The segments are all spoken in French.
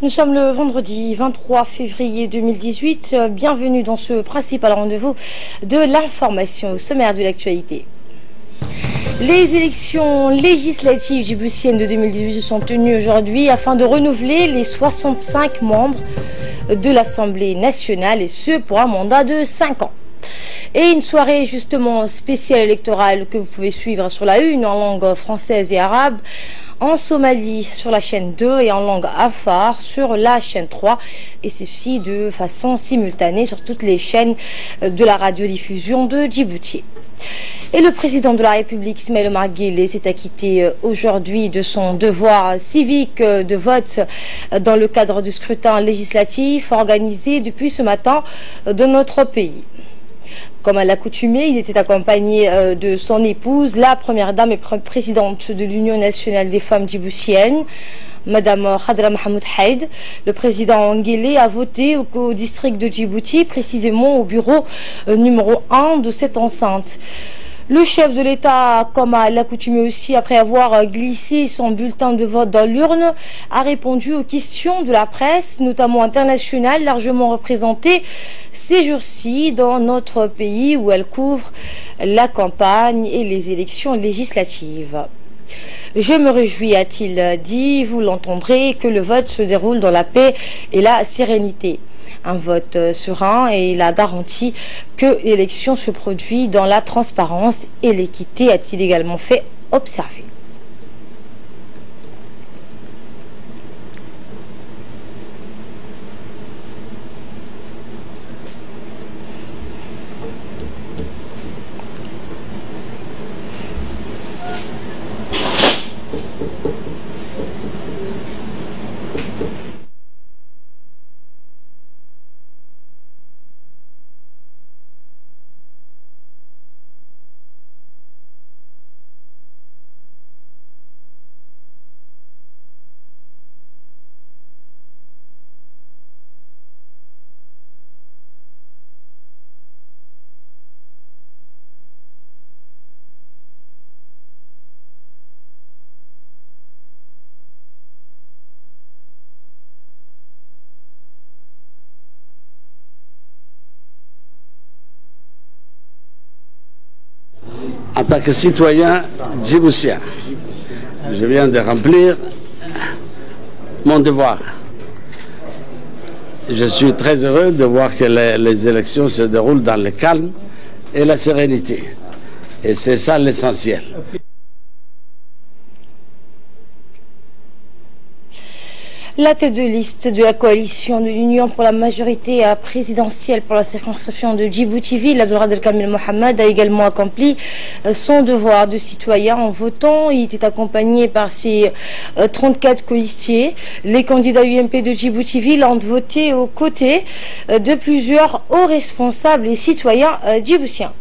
Nous sommes le vendredi 23 février 2018. Bienvenue dans ce principal rendez-vous de l'information au sommaire de l'actualité. Les élections législatives djiboutiennes de 2018 se sont tenues aujourd'hui afin de renouveler les 65 membres de l'Assemblée nationale, et ce pour un mandat de 5 ans. Et une soirée justement spéciale électorale que vous pouvez suivre sur la une en langue française et arabe, en Somalie sur la chaîne 2 et en langue afar sur la chaîne 3, et ceci de façon simultanée sur toutes les chaînes de la radiodiffusion de Djibouti. Et le président de la République, Ismaël Omar Guelleh, s'est acquitté aujourd'hui de son devoir civique de vote dans le cadre du scrutin législatif organisé depuis ce matin dans notre pays. Comme à l'accoutumée, il était accompagné de son épouse, la première dame et présidente de l'Union nationale des femmes djiboutiennes, Madame Khadra Mahmoud Haïd. Le président Guelleh a voté au district de Djibouti, précisément au bureau numéro 1 de cette enceinte. Le chef de l'État, comme à l'accoutumée aussi, après avoir glissé son bulletin de vote dans l'urne, a répondu aux questions de la presse, notamment internationale, largement représentée ces jours-ci dans notre pays où elle couvre la campagne et les élections législatives. Je me réjouis, a-t-il dit, vous l'entendrez, que le vote se déroule dans la paix et la sérénité. Un vote serein, et il a garanti que l'élection se produit dans la transparence et l'équité, a-t-il également fait observer. En tant que citoyen djiboutien, je viens de remplir mon devoir. Je suis très heureux de voir que les élections se déroulent dans le calme et la sérénité. Et c'est ça l'essentiel. La tête de liste de la coalition de l'Union pour la majorité présidentielle pour la circonscription de Djibouti-Ville, Abdelkader Kamel Mohamed, a également accompli son devoir de citoyen en votant. Il était accompagné par ses 34 colistiers. Les candidats UMP de Djibouti-Ville ont voté aux côtés de plusieurs hauts responsables et citoyens djiboutiens.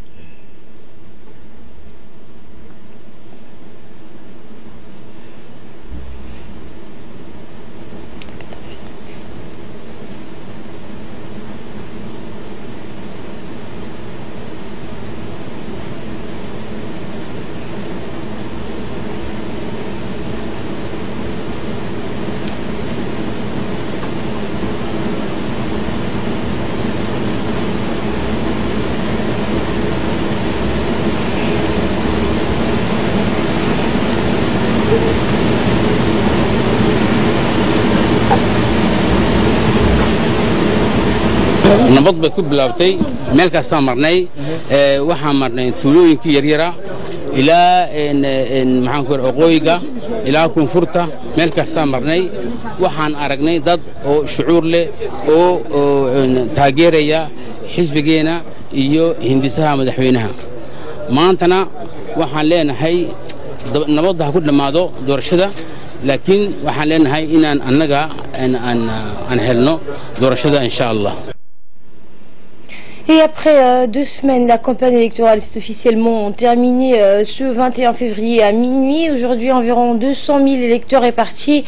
nabad bay ku bilaabtay meel kasta marnay waxaan marnay tuulooyinkii yaryara ilaa maxaan ku aqooyiga ilaa koonfurta meel kasta marnay waxaan aragnay dad oo shucuur leh oo taageeraya xisbigeena iyo hindisaha madaxweynaha maantana waxaan leenahay nabadda ha ku dhamaado doorashada laakiin waxaan leenahay inaan annaga aan helno doorashada insha Allah. Et après 2 semaines, la campagne électorale s'est officiellement terminée ce 21 février à minuit. Aujourd'hui, environ 200 000 électeurs répartis,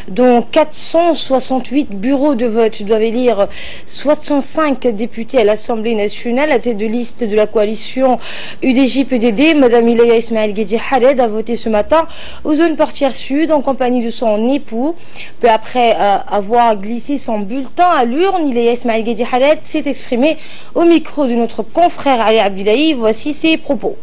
dont 468 bureaux de vote doivent élire 65 députés à l'Assemblée nationale. La tête de liste de la coalition UDJ-PDD, Mme Ilaya Ismail Guedi Khaled, a voté ce matin aux zones portières sud en compagnie de son époux. Peu après avoir glissé son bulletin à l'urne, Ilaya Ismail Guedi Khaled s'est exprimé au micro de notre confrère Ali Abdillahi. Voici ses propos.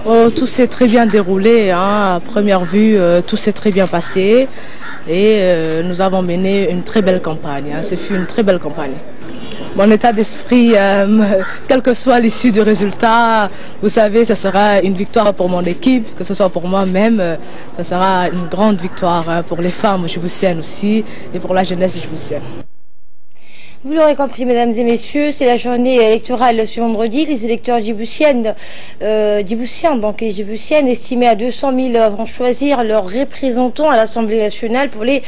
Oh, tout s'est très bien déroulé, hein. À première vue, tout s'est très bien passé et nous avons mené une très belle campagne, hein. Ce fut une très belle campagne. Mon état d'esprit, quelle que soit l'issue du résultat, vous savez, ce sera une victoire pour mon équipe, que ce soit pour moi-même, ce sera une grande victoire pour les femmes djiboutiennes aussi et pour la jeunesse djiboutienne. Vous l'aurez compris, mesdames et messieurs, c'est la journée électorale ce vendredi. Les électeurs djiboutiens, donc les djiboutiennes, estimés à 200 000, vont choisir leurs représentants à l'Assemblée nationale pour les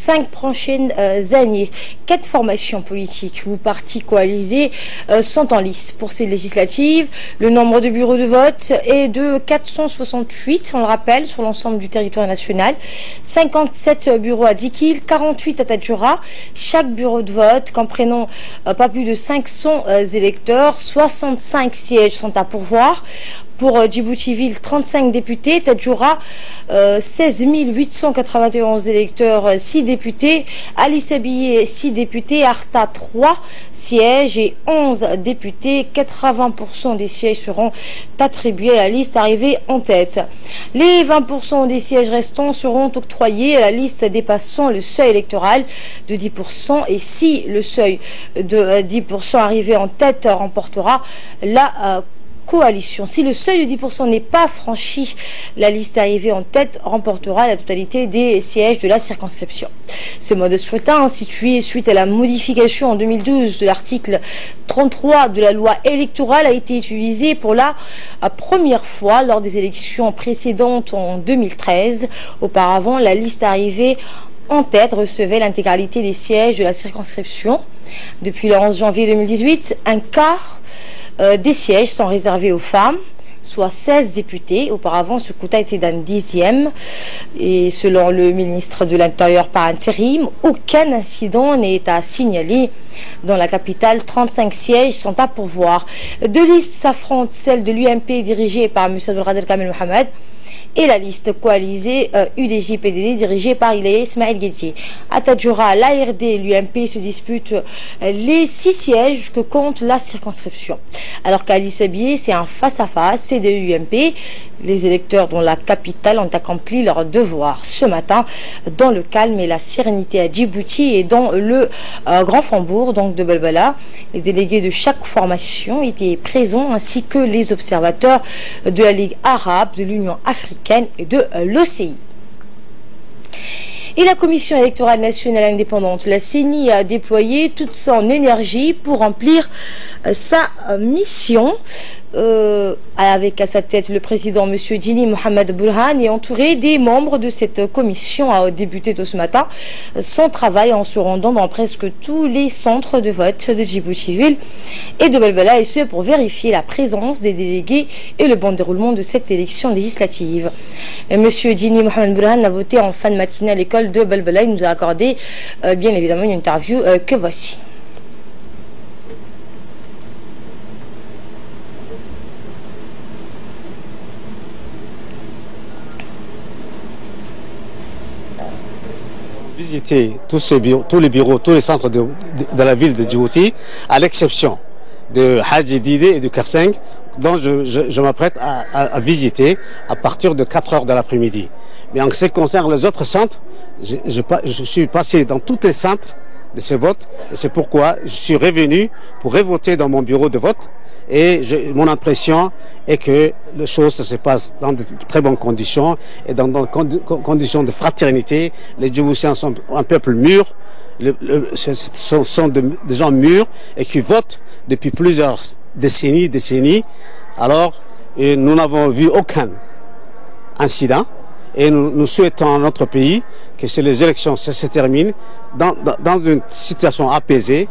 5 prochaines années. 4 formations politiques ou partis coalisés sont en lice pour ces législatives. Le nombre de bureaux de vote est de 468, on le rappelle, sur l'ensemble du territoire national. 57 bureaux à Dikil, 48 à Tadjoura. Chaque bureau de vote comprenant pas plus de 500 électeurs, 65 sièges sont à pourvoir. Pour Djibouti-Ville, 35 députés. Tadjoura, 16 891 électeurs, 6 députés. Ali Sabiye, 6 députés. Arta, 3 sièges et 11 députés. 80% des sièges seront attribués à la liste arrivée en tête. Les 20% des sièges restants seront octroyés à la liste dépassant le seuil électoral de 10%. Et si le seuil de 10% arrivé en tête remportera la coalition. Si le seuil de 10% n'est pas franchi, la liste arrivée en tête remportera la totalité des sièges de la circonscription. Ce mode de scrutin, institué suite à la modification en 2012 de l'article 33 de la loi électorale, a été utilisé pour la première fois lors des élections précédentes en 2013. Auparavant, la liste arrivée en tête recevait l'intégralité des sièges de la circonscription. Depuis le 11 janvier 2018, un quart des sièges sont réservés aux femmes, soit 16 députés. Auparavant, ce quota était d'un 10e. Et selon le ministre de l'Intérieur par intérim, aucun incident n'est à signaler. Dans la capitale, 35 sièges sont à pourvoir. 2 listes s'affrontent, celle de l'UMP dirigée par M. Abdelkader Kamel Mohamed et la liste coalisée UDJ-PDD dirigée par Ilaya Ismail Guedi. À Tadjoura, l'ARD et l'UMP se disputent les 6 sièges que compte la circonscription. Alors qu'à Ali Sabiye, c'est un face-à-face, c'est de l'UMP. Les électeurs dans la capitale ont accompli leur devoir ce matin dans le calme et la sérénité à Djibouti et dans le Grand Frambourg, donc de Belbela. Les délégués de chaque formation étaient présents ainsi que les observateurs de la Ligue arabe, de l'Union africaine et de l'OCI. Et la Commission électorale nationale indépendante, la CENI, a déployé toute son énergie pour remplir sa mission. Avec à sa tête le président M. Djini Mohamed Burhan et entouré des membres de cette commission a débuté tôt ce matin son travail en se rendant dans presque tous les centres de vote de Djibouti-Ville et de Belbela, et ce pour vérifier la présence des délégués et le bon déroulement de cette élection législative. M. Djini Mohamed Burhan a voté en fin de matinée à l'école de Belbela. Il nous a accordé bien évidemment une interview que voici. Visiter tous les bureaux, tous les centres de la ville de Djibouti, à l'exception de Hadji Dide et de Kerseng, dont je m'apprête à visiter à partir de 4 heures de l'après-midi. Mais en ce qui concerne les autres centres, je suis passé dans tous les centres de ce vote, et c'est pourquoi je suis revenu pour revoter dans mon bureau de vote. Et mon impression est que les choses se passent dans de très bonnes conditions et dans de conditions de fraternité. Les Djiboutiens sont un peuple mûr, sont des gens mûrs et qui votent depuis plusieurs décennies. Alors, nous n'avons vu aucun incident et nous souhaitons à notre pays que les élections se terminent dans une situation apaisée.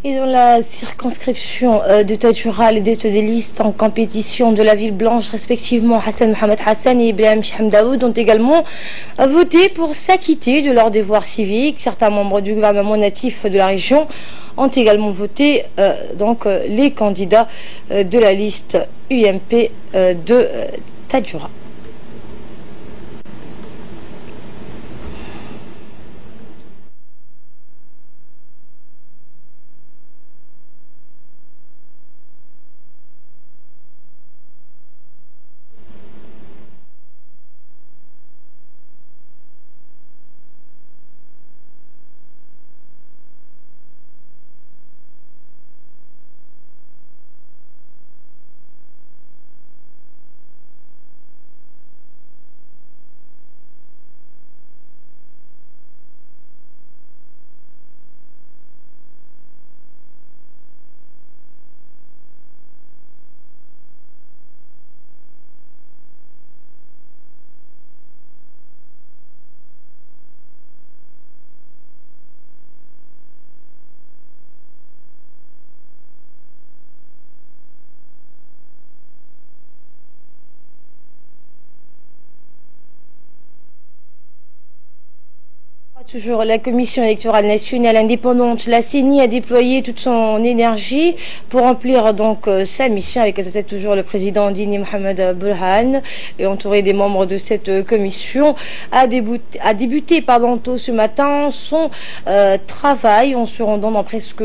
Et dans la circonscription de Tadjoura, les têtes des listes en compétition de la ville blanche, respectivement Hassan Mohamed Hassan et Ibrahim Chiham-Daoud, ont également voté pour s'acquitter de leurs devoirs civiques. Certains membres du gouvernement natif de la région ont également voté les candidats de la liste UMP de Tadjoura. Toujours la Commission électorale nationale indépendante, la CENI, a déployé toute son énergie pour remplir sa mission, avec à sa tête toujours le président Dini Mohamed Burhan, et entouré des membres de cette commission, a débuté tôt ce matin son travail en se rendant dans presque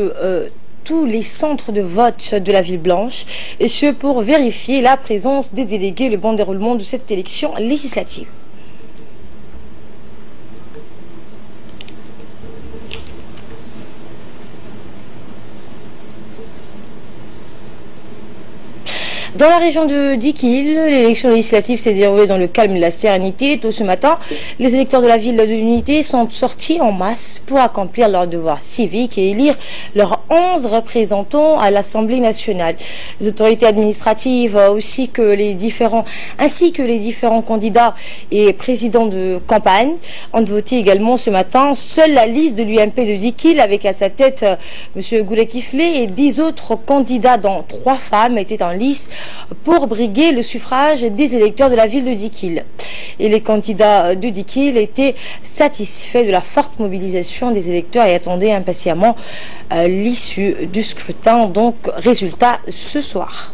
tous les centres de vote de la ville blanche, et ce pour vérifier la présence des délégués, le bon déroulement de cette élection législative. Dans la région de Dikil, l'élection législative s'est déroulée dans le calme et la sérénité. Tôt ce matin, les électeurs de la ville de l'Unité sont sortis en masse pour accomplir leurs devoirs civiques et élire leurs 11 représentants à l'Assemblée nationale. Les autorités administratives ainsi que les différents candidats et présidents de campagne ont voté également ce matin. Seule la liste de l'UMP de Dikil, avec à sa tête M. Goulé Kiflé, et 10 autres candidats, dont 3 femmes, étaient en lice pour briguer le suffrage des électeurs de la ville de Dikil. Et les candidats de Dikil étaient satisfaits de la forte mobilisation des électeurs et attendaient impatiemment l'issue du scrutin, donc résultat ce soir.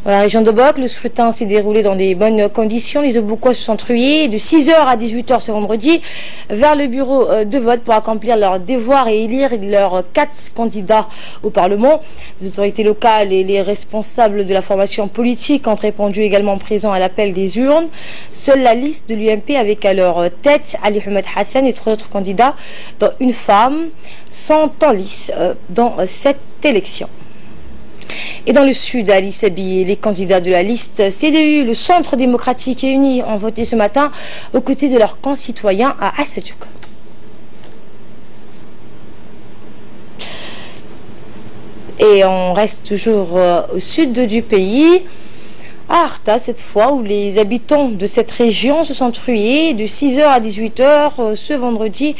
Dans la région de Bok, le scrutin s'est déroulé dans des bonnes conditions. Les Oboukois se sont trués de 6h à 18h ce vendredi vers le bureau de vote pour accomplir leurs devoirs et élire leurs 4 candidats au Parlement. Les autorités locales et les responsables de la formation politique ont répondu également présents à l'appel des urnes. Seule la liste de l'UMP avec à leur tête Ali Mohamed Hassan et 3 autres candidats, dont une femme, sont en lice dans cette élection. Et dans le sud, à Ali Sabi, les candidats de la liste CDU, le Centre démocratique et uni, ont voté ce matin aux côtés de leurs concitoyens à Assadjouk. Et on reste toujours au sud du pays, à Arta cette fois, où les habitants de cette région se sont trués de 6h à 18h ce vendredi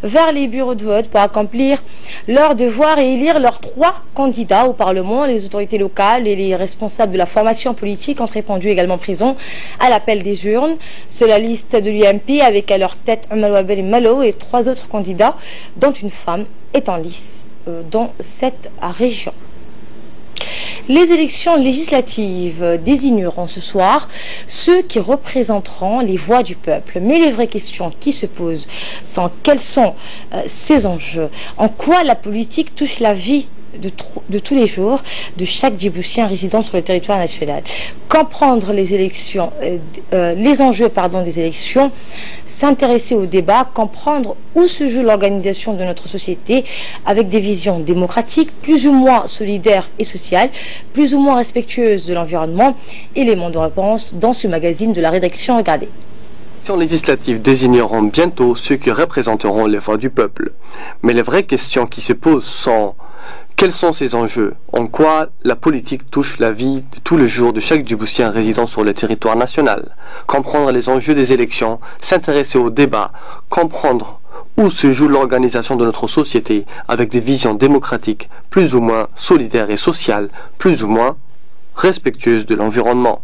vers les bureaux de vote pour accomplir leurs devoirs et élire leurs 3 candidats au Parlement. Les autorités locales et les responsables de la formation politique ont répondu également présents à l'appel des urnes. C'est la liste de l'UMP avec à leur tête Omar Wabel Malo et 3 autres candidats, dont une femme est en lice dans cette région. Les élections législatives désigneront ce soir ceux qui représenteront les voix du peuple. Mais les vraies questions qui se posent sont quels sont ces enjeux, en quoi la politique touche la vie de tous les jours de chaque Djiboutien résidant sur le territoire national. Comprendre les élections, les enjeux des élections, s'intéresser au débat, comprendre où se joue l'organisation de notre société avec des visions démocratiques, plus ou moins solidaires et sociales, plus ou moins respectueuses de l'environnement. Éléments de réponse dans ce magazine de la rédaction. Regardez. Les élections législatives désigneront bientôt ceux qui représenteront les voix du peuple. Mais les vraies questions qui se posent sont: quels sont ces enjeux? En quoi la politique touche la vie de tous les jours de chaque Djiboutien résidant sur le territoire national? Comprendre les enjeux des élections, s'intéresser au débat, comprendre où se joue l'organisation de notre société avec des visions démocratiques plus ou moins solidaires et sociales, plus ou moins respectueuses de l'environnement.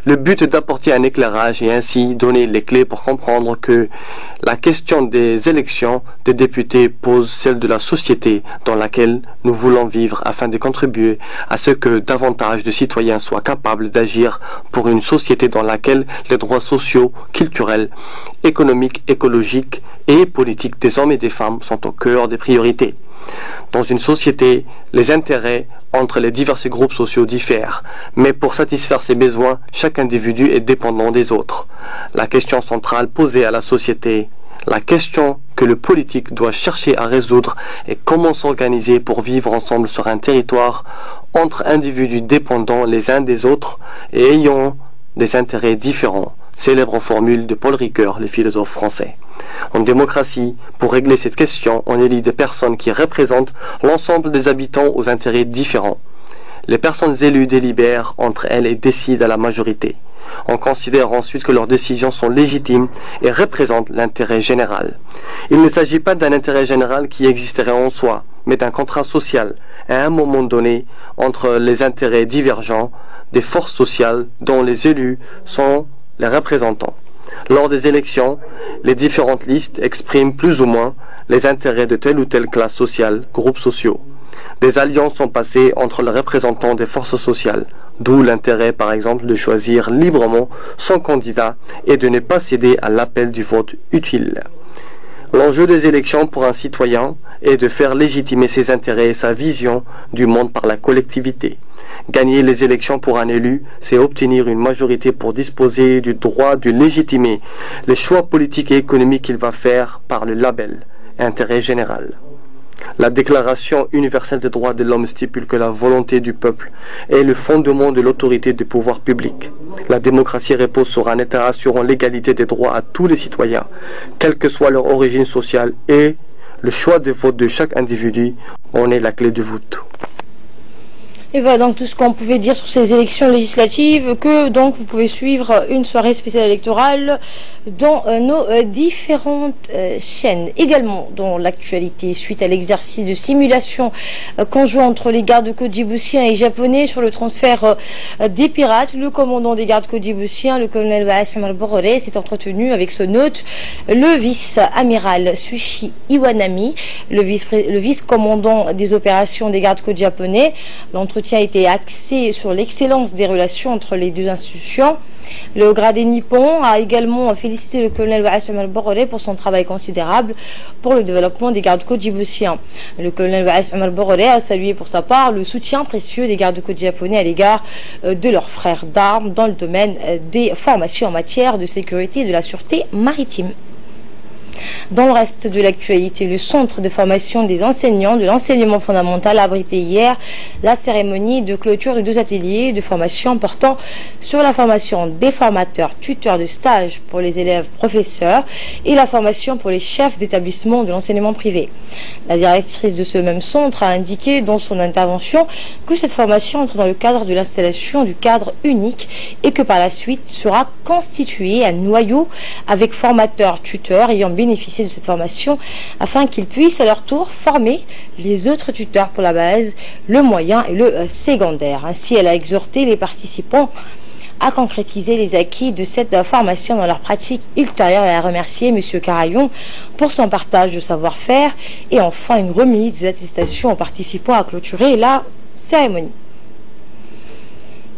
Le but est d'apporter un éclairage et ainsi donner les clés pour comprendre que la question des élections des députés pose celle de la société dans laquelle nous voulons vivre afin de contribuer à ce que davantage de citoyens soient capables d'agir pour une société dans laquelle les droits sociaux, culturels, économiques, écologiques et politiques des hommes et des femmes sont au cœur des priorités. Dans une société, les intérêts entre les divers groupes sociaux diffèrent, mais pour satisfaire ces besoins, chaque individu est dépendant des autres. La question centrale posée à la société, la question que le politique doit chercher à résoudre est comment s'organiser pour vivre ensemble sur un territoire entre individus dépendants les uns des autres et ayant des intérêts différents. Célèbre formule de Paul Ricoeur, le philosophe français. En démocratie, pour régler cette question, on élit des personnes qui représentent l'ensemble des habitants aux intérêts différents. Les personnes élues délibèrent entre elles et décident à la majorité. On considère ensuite que leurs décisions sont légitimes et représentent l'intérêt général. Il ne s'agit pas d'un intérêt général qui existerait en soi, mais d'un contrat social, à un moment donné, entre les intérêts divergents des forces sociales dont les élus sont les représentants. Lors des élections, les différentes listes expriment plus ou moins les intérêts de telle ou telle classe sociale, groupes sociaux. Des alliances sont passées entre les représentants des forces sociales, d'où l'intérêt par exemple de choisir librement son candidat et de ne pas céder à l'appel du vote utile. L'enjeu des élections pour un citoyen est de faire légitimer ses intérêts et sa vision du monde par la collectivité. Gagner les élections pour un élu, c'est obtenir une majorité pour disposer du droit de légitimer les choix politiques et économiques qu'il va faire par le label intérêt général. La Déclaration universelle des droits de l'homme stipule que la volonté du peuple est le fondement de l'autorité des pouvoirs publics. La démocratie repose sur un État assurant l'égalité des droits à tous les citoyens, quelle que soit leur origine sociale, et le choix de vote de chaque individu en est la clé de voûte. Et voilà donc tout ce qu'on pouvait dire sur ces élections législatives, que donc vous pouvez suivre une soirée spéciale électorale dans nos différentes chaînes. Également dans l'actualité, suite à l'exercice de simulation conjoint entre les gardes-côtes djiboutiens et japonais sur le transfert des pirates, le commandant des gardes-côtes djiboutiens, le colonel Waas Omar Bororé, s'est entretenu avec son hôte, le vice-amiral Sushi Iwanami, le vice-commandant des opérations des gardes-côtes japonais. L'entretien a été axé sur l'excellence des relations entre les deux institutions. Le haut gradé nippon a également félicité le colonel Waas Omar Bororé pour son travail considérable pour le développement des gardes-côtes djiboutiens. Le colonel Waas Omar Bororé a salué pour sa part le soutien précieux des gardes-côtes japonais à l'égard de leurs frères d'armes dans le domaine des formations en matière de sécurité et de la sûreté maritime. Dans le reste de l'actualité, le centre de formation des enseignants de l'enseignement fondamental a abrité hier la cérémonie de clôture de 2 ateliers de formation portant sur la formation des formateurs tuteurs de stage pour les élèves professeurs et la formation pour les chefs d'établissement de l'enseignement privé. La directrice de ce même centre a indiqué dans son intervention que cette formation entre dans le cadre de l'installation du cadre unique et que par la suite sera constitué un noyau avec formateurs tuteurs ayant bénéficier de cette formation afin qu'ils puissent à leur tour former les autres tuteurs pour la base, le moyen et le secondaire. Ainsi, elle a exhorté les participants à concrétiser les acquis de cette formation dans leur pratique ultérieure et à remercier M. Carayon pour son partage de savoir-faire et enfin une remise des attestations aux participants à clôturer la cérémonie.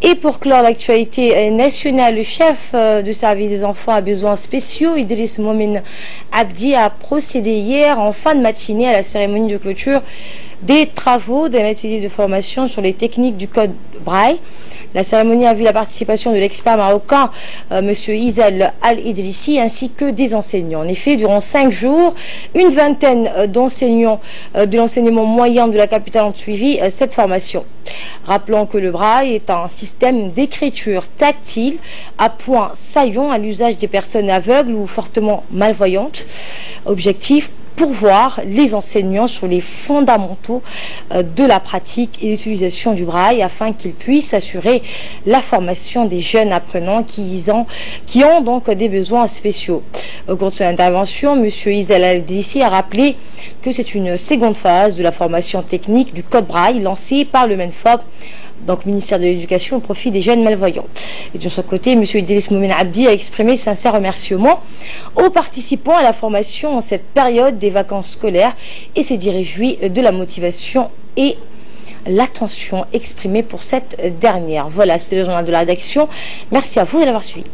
Et pour clore l'actualité nationale, le chef de service des enfants à besoins spéciaux, Idriss Momin Abdi, a procédé hier en fin de matinée à la cérémonie de clôture des travaux d'un atelier de formation sur les techniques du code Braille. La cérémonie a vu la participation de l'expert marocain M. Izal Al-Idrissi ainsi que des enseignants. En effet, durant 5 jours, une vingtaine d'enseignants de l'enseignement moyen de la capitale ont suivi cette formation. Rappelons que le braille est un système d'écriture tactile à points saillants à l'usage des personnes aveugles ou fortement malvoyantes. Objectif: pourvoir les enseignants sur les fondamentaux de la pratique et l'utilisation du braille afin qu'ils puissent assurer la formation des jeunes apprenants qui ont donc des besoins spéciaux. Au cours de son intervention, M. Izal Al-Idrissi a rappelé que c'est une seconde phase de la formation technique du code braille lancée par le MENFOP, donc ministère de l'Éducation, au profit des jeunes malvoyants. Et de son côté, M. Idriss Momin Abdi a exprimé sincères remerciements aux participants à la formation en cette période des vacances scolaires et s'est dit réjoui de la motivation et l'attention exprimée pour cette dernière. Voilà, c'est le journal de la rédaction. Merci à vous de l'avoir suivi.